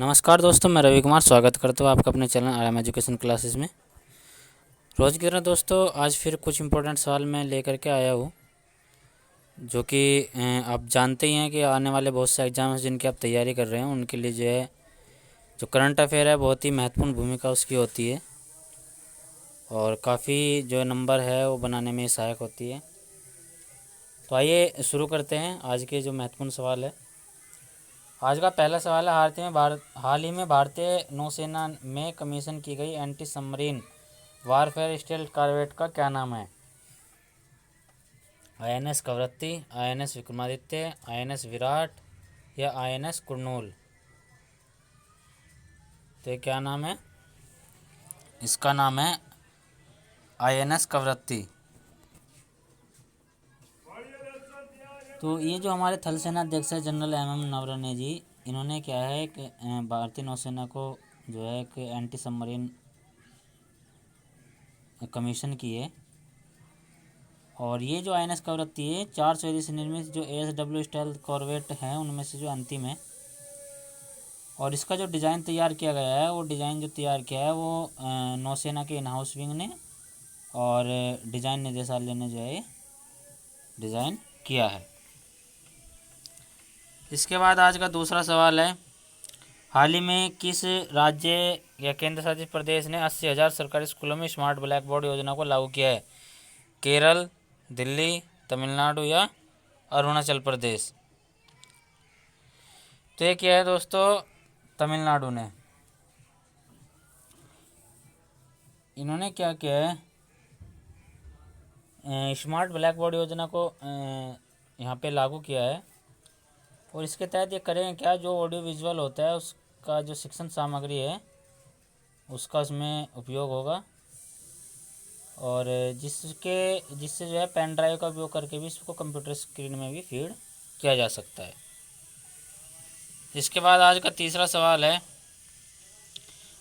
नमस्कार दोस्तों, मैं रवि कुमार स्वागत करता हूँ आपका अपने channel R M education classes में। रोज़ की तरह दोस्तों आज फिर कुछ इम्पोर्टेंट सवाल मैं लेकर के आया हूँ, जो कि आप जानते ही हैं कि आने वाले बहुत से एग्जाम हैं जिनकी आप तैयारी कर रहे हैं। उनके लिए जो करंट अफेयर है बहुत ही महत्वपूर्ण भूमिका उसकी होती है और काफ़ी जो नंबर है वो बनाने में सहायक होती है। तो आइए शुरू करते हैं आज के जो महत्वपूर्ण सवाल है। आज का पहला सवाल है, हाल ही में भारतीय नौसेना में कमीशन की गई anti submarine warfare stealth corvette का क्या नाम है? INS Kavaratti, INS Vikramaditya, INS Virat या INS कुर्नूल? तो ये क्या नाम है? इसका नाम है INS कवरत्ती। तो ये जो हमारे थल सेना अध्यक्ष है जनरल MM नरवणे जी, इन्होंने क्या है कि भारतीय नौसेना को जो है कि एंटी सबमरीन कमीशन की है। और ये जो INS कवरत्ती है 400 से निर्मित जो ASW स्टेल्थ कॉरवेट हैं उनमें से जो अंतिम है। और इसका जो डिज़ाइन तैयार किया गया है, वो डिज़ाइन जो तैयार किया है वो नौसेना के इन हाउस विंग ने और डिज़ाइन निदेशालय ने जो है डिज़ाइन किया है। इसके बाद आज का दूसरा सवाल है, हाल ही में किस राज्य या केंद्र शासित प्रदेश ने 80,000 सरकारी स्कूलों में स्मार्ट ब्लैक बोर्ड योजना को लागू किया है? केरल, दिल्ली, तमिलनाडु या अरुणाचल प्रदेश? तो ये क्या है दोस्तों, तमिलनाडु ने। इन्होंने क्या किया है, स्मार्ट ब्लैक बोर्ड योजना को यहाँ पे लागू किया है। और इसके तहत ये करें क्या, जो ऑडियो विजुअल होता है उसका जो शिक्षण सामग्री है उसका उसमें उपयोग होगा और जिससे जो है पेन ड्राइव का उपयोग करके भी इसको कंप्यूटर स्क्रीन में भी फीड किया जा सकता है। इसके बाद आज का तीसरा सवाल है,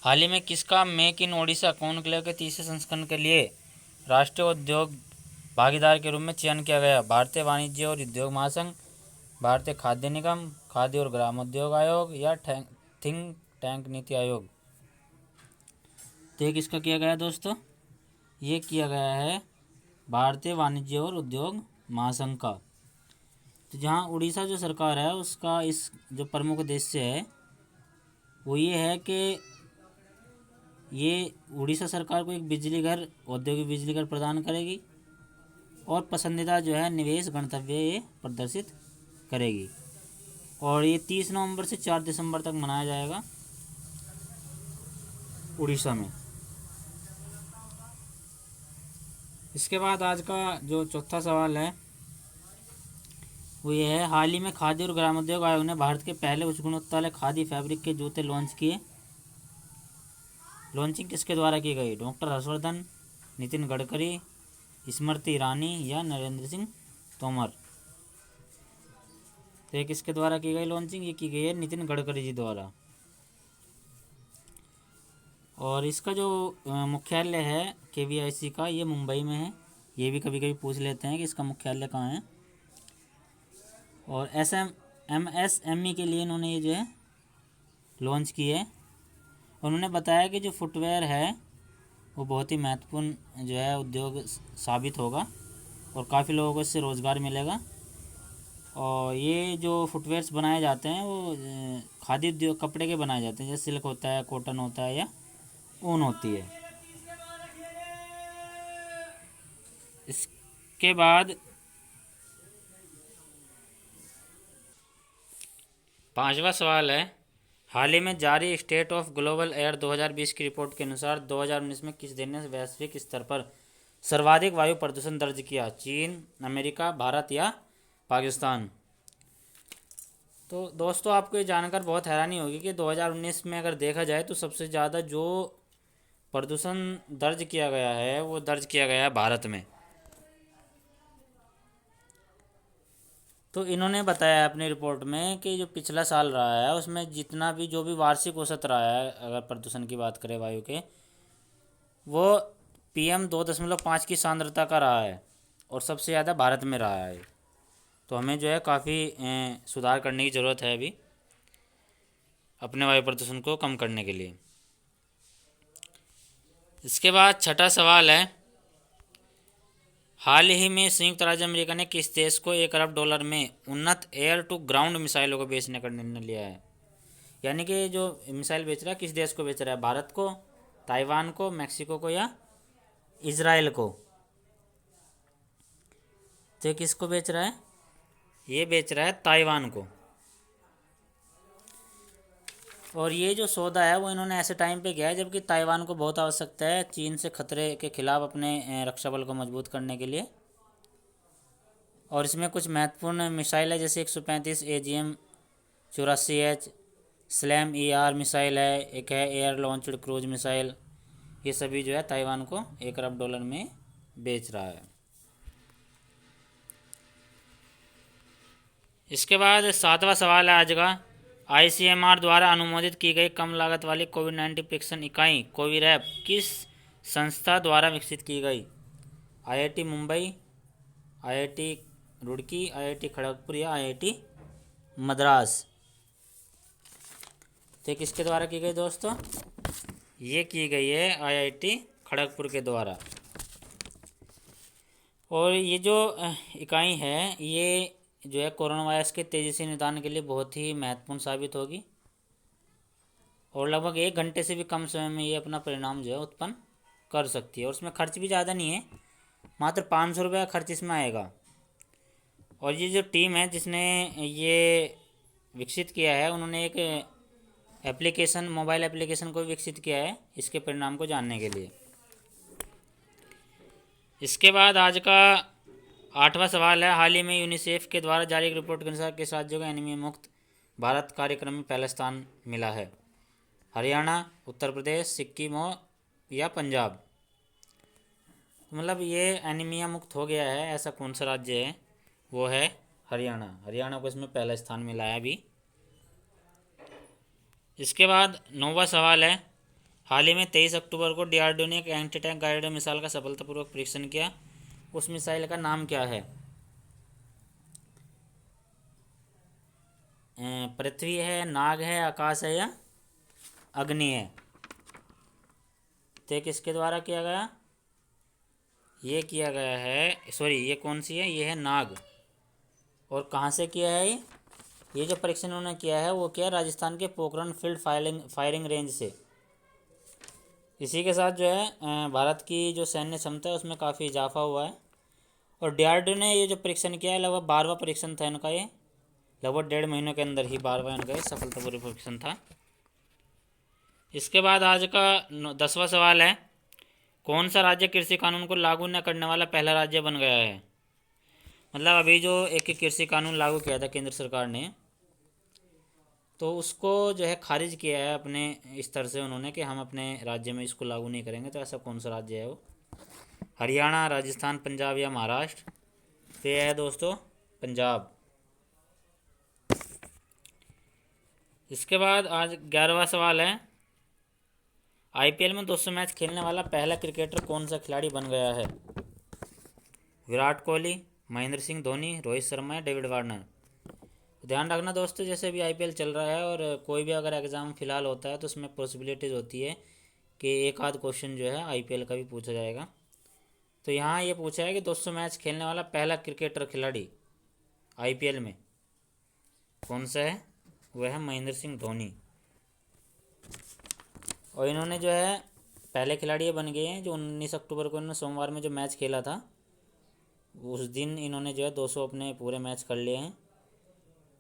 हाल ही में किसका मेक इन ओडिशा कॉन्क्लेव के तीसरे संस्करण के लिए राष्ट्रीय उद्योग भागीदार के रूप में चयन किया गया? भारतीय वाणिज्य और उद्योग महासंघ, भारतीय खाद्य निगम, खाद्य और ग्रामोद्योग आयोग या थिंक टैंक नीति आयोग? तो ये किसका किया गया दोस्तों? ये किया गया है भारतीय वाणिज्य और उद्योग महासंघ का। तो जहाँ उड़ीसा जो सरकार है उसका इस जो प्रमुख उद्देश्य है वो ये है कि ये उड़ीसा सरकार को एक बिजली घर, औद्योगिक बिजली घर प्रदान करेगी और पसंदीदा जो है निवेश गंतव्य ये प्रदर्शित करेगी। और ये 30 नवंबर से 4 दिसंबर तक मनाया जाएगा उड़ीसा में। इसके बाद आज का जो चौथा सवाल है वो ये है, हाल ही में खाद्य और ग्रामोद्योग आयोग ने भारत के पहले उच्च गुणवत्ता वाले खादी फैब्रिक के जूते लॉन्च किए। लॉन्चिंग किसके द्वारा की गई? डॉक्टर हर्षवर्धन, नितिन गडकरी, स्मृति ईरानी या नरेंद्र सिंह तोमर? तो ये किसके द्वारा की गई लॉन्चिंग? ये की गई है नितिन गडकरी जी द्वारा। और इसका जो मुख्यालय है KVIC का, ये मुंबई में है। ये भी कभी कभी पूछ लेते हैं कि इसका मुख्यालय कहाँ है। और MSME के लिए इन्होंने ये जो है लॉन्च की है। उन्होंने बताया कि जो फुटवेयर है वो बहुत ही महत्वपूर्ण जो है उद्योग साबित होगा और काफ़ी लोगों को इससे रोज़गार मिलेगा। और ये जो फुटवेयर्स बनाए जाते हैं वो खादी उद्योग कपड़े के बनाए जाते हैं, जैसे सिल्क होता है, कॉटन होता है या ऊन होती है। इसके बाद पांचवा सवाल है, हाल ही में जारी स्टेट ऑफ ग्लोबल एयर 2020 की रिपोर्ट के अनुसार 2019 में किस देश ने वैश्विक स्तर पर सर्वाधिक वायु प्रदूषण दर्ज किया? चीन, अमेरिका, भारत या पाकिस्तान? तो दोस्तों आपको ये जानकर बहुत हैरानी होगी कि 2019 में अगर देखा जाए तो सबसे ज़्यादा जो प्रदूषण दर्ज किया गया है वो दर्ज किया गया है भारत में। तो इन्होंने बताया अपनी रिपोर्ट में कि जो पिछला साल रहा है उसमें जितना भी जो भी वार्षिक औसत रहा है, अगर प्रदूषण की बात करें वायु के, वो PM 2.5 की सांद्रता का रहा है और सबसे ज़्यादा भारत में रहा है। तो हमें जो है काफ़ी सुधार करने की ज़रूरत है अभी। अपने वायु प्रदूषण को कम करने के लिए। इसके बाद छठा सवाल है, हाल ही में संयुक्त राज्य अमेरिका ने किस देश को $1 अरब में उन्नत एयर टू ग्राउंड मिसाइलों को बेचने का निर्णय लिया है? यानी कि जो मिसाइल बेच रहा है किस देश को बेच रहा है? भारत को, ताइवान को, मैक्सिको को या इजराइल को? तो किसको बेच रहा है? ये बेच रहा है ताइवान को। और ये जो सौदा है वो इन्होंने ऐसे टाइम पे किया है जबकि ताइवान को बहुत आवश्यकता है चीन से खतरे के खिलाफ अपने रक्षा बल को मजबूत करने के लिए। और इसमें कुछ महत्वपूर्ण मिसाइल है जैसे 135 AGM 84H slam ER missile है, एक है एयर लॉन्च्ड क्रूज मिसाइल। ये सभी जो है ताइवान को $1 अरब में बेच रहा है। इसके बाद सातवां सवाल है आज का, ICMR द्वारा अनुमोदित की गई कम लागत वाली कोविड-19 परीक्षण इकाई कोविरैप किस संस्था द्वारा विकसित की गई? IIT Mumbai, IIT Roorkee, IIT Kharagpur या IIT मद्रास? तो किसके द्वारा की गई दोस्तों? ये की गई है IIT खड़गपुर के द्वारा। और ये जो इकाई है ये जो है कोरोना वायरस के तेज़ी से निदान के लिए बहुत ही महत्वपूर्ण साबित होगी और लगभग 1 घंटे से भी कम समय में ये अपना परिणाम जो है उत्पन्न कर सकती है। और उसमें खर्च भी ज़्यादा नहीं है, मात्र 500 रुपये का खर्च इसमें आएगा। और ये जो टीम है जिसने ये विकसित किया है उन्होंने एक एप्लीकेशन, मोबाइल एप्लीकेशन को विकसित किया है इसके परिणाम को जानने के लिए। इसके बाद आज का 8वां सवाल है, हाल ही में यूनिसेफ के द्वारा जारी एक रिपोर्ट के अनुसार किस राज्यों को एनीमिया मुक्त भारत कार्यक्रम में पहला स्थान मिला है? हरियाणा, उत्तर प्रदेश, सिक्किम या पंजाब? मतलब ये एनीमिया मुक्त हो गया है ऐसा कौन सा राज्य है? वो है हरियाणा। हरियाणा को इसमें पहला स्थान मिला है अभी। इसके बाद 9वां सवाल है, हाल ही में 23 अक्टूबर को DRDO ने एक एंटी टैंक गाइडेड मिसाइल का सफलतापूर्वक परीक्षण किया, उस मिसाइल का नाम क्या है? पृथ्वी है, नाग है, आकाश है या अग्नि है? तो किसके द्वारा किया गया? ये किया गया है, सॉरी ये कौन सी है? ये है नाग। और कहाँ से किया है ये जो परीक्षण उन्होंने किया है वो किया राजस्थान के पोखरण फील्ड फायरिंग रेंज से। इसी के साथ जो है भारत की जो सैन्य क्षमता है उसमें काफ़ी इजाफा हुआ है। और DRDO ने ये जो परीक्षण किया है लगभग 12वां परीक्षण था इनका, ये लगभग 1.5 महीनों के अंदर ही 12वां इनका ये सफलतापूर्वक परीक्षण था। इसके बाद आज का 10वां सवाल है, कौन सा राज्य कृषि कानून को लागू न करने वाला पहला राज्य बन गया है? मतलब अभी जो एक कृषि कानून लागू किया था केंद्र सरकार ने तो उसको जो है खारिज किया है अपने स्तर से उन्होंने कि हम अपने राज्य में इसको लागू नहीं करेंगे। तो ऐसा कौन सा राज्य है वो? हरियाणा, राजस्थान, पंजाब या महाराष्ट्र? तो यह है दोस्तों पंजाब। इसके बाद आज 11वां सवाल है, IPL में 200 मैच खेलने वाला पहला क्रिकेटर कौन सा खिलाड़ी बन गया है? विराट कोहली, महेंद्र सिंह धोनी, रोहित शर्मा या डेविड वार्नर? ध्यान रखना दोस्तों, जैसे अभी IPL चल रहा है और कोई भी अगर एग्ज़ाम फ़िलहाल होता है तो उसमें पॉसिबिलिटीज़ होती है कि एक आध क्वेश्चन जो है IPL का भी पूछा जाएगा। तो यहाँ ये पूछा है कि 200 मैच खेलने वाला पहला क्रिकेटर खिलाड़ी IPL में कौन सा है? वह है महेंद्र सिंह धोनी। और इन्होंने जो है पहले खिलाड़ी ये बन गए हैं जो 19 अक्टूबर को इन्होंने सोमवार में जो मैच खेला था उस दिन इन्होंने जो है 200 अपने पूरे मैच कर लिए हैं।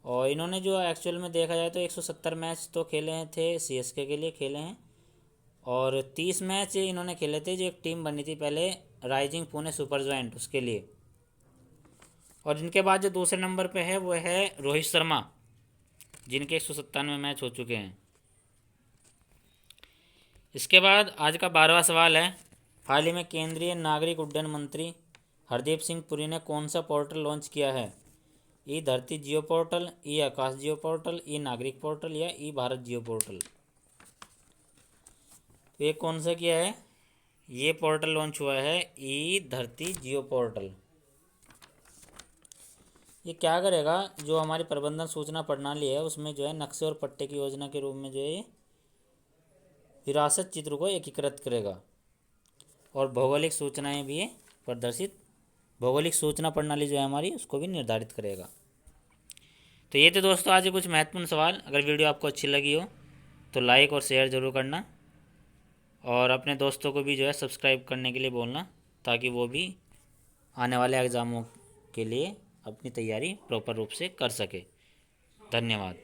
और इन्होंने जो एक्चुअल में देखा जाए तो 170 मैच तो खेले थे CSK के लिए खेले हैं और 30 मैच इन्होंने खेले थे जो एक टीम बनी थी पहले राइजिंग पुणे सुपर जायंट उसके लिए। और इनके बाद जो दूसरे नंबर पे है वो है रोहित शर्मा जिनके 197 मैच हो चुके हैं। इसके बाद आज का 12वां सवाल है, हाल ही में केंद्रीय नागरिक उड्डयन मंत्री हरदीप सिंह पुरी ने कौन सा पोर्टल लॉन्च किया है? ई धरती जियो पोर्टल, ई आकाश जियो पोर्टल, ई नागरिक पोर्टल या ई भारत जियो पोर्टल? तो ये कौन सा किया है? ये पोर्टल लॉन्च हुआ है ई धरती जियो पोर्टल। ये क्या करेगा, जो हमारी प्रबंधन सूचना प्रणाली है उसमें जो है नक्शे और पट्टे की योजना के रूप में जो है विरासत चित्र को एकीकृत करेगा और भौगोलिक सूचनाएं भी प्रदर्शित, भौगोलिक सूचना प्रणाली जो है हमारी उसको भी निर्धारित करेगा। तो ये थे दोस्तों आज कुछ महत्वपूर्ण सवाल। अगर वीडियो आपको अच्छी लगी हो तो लाइक और शेयर ज़रूर करना और अपने दोस्तों को भी जो है सब्सक्राइब करने के लिए बोलना, ताकि वो भी आने वाले एग्ज़ामों के लिए अपनी तैयारी प्रॉपर रूप से कर सके। धन्यवाद।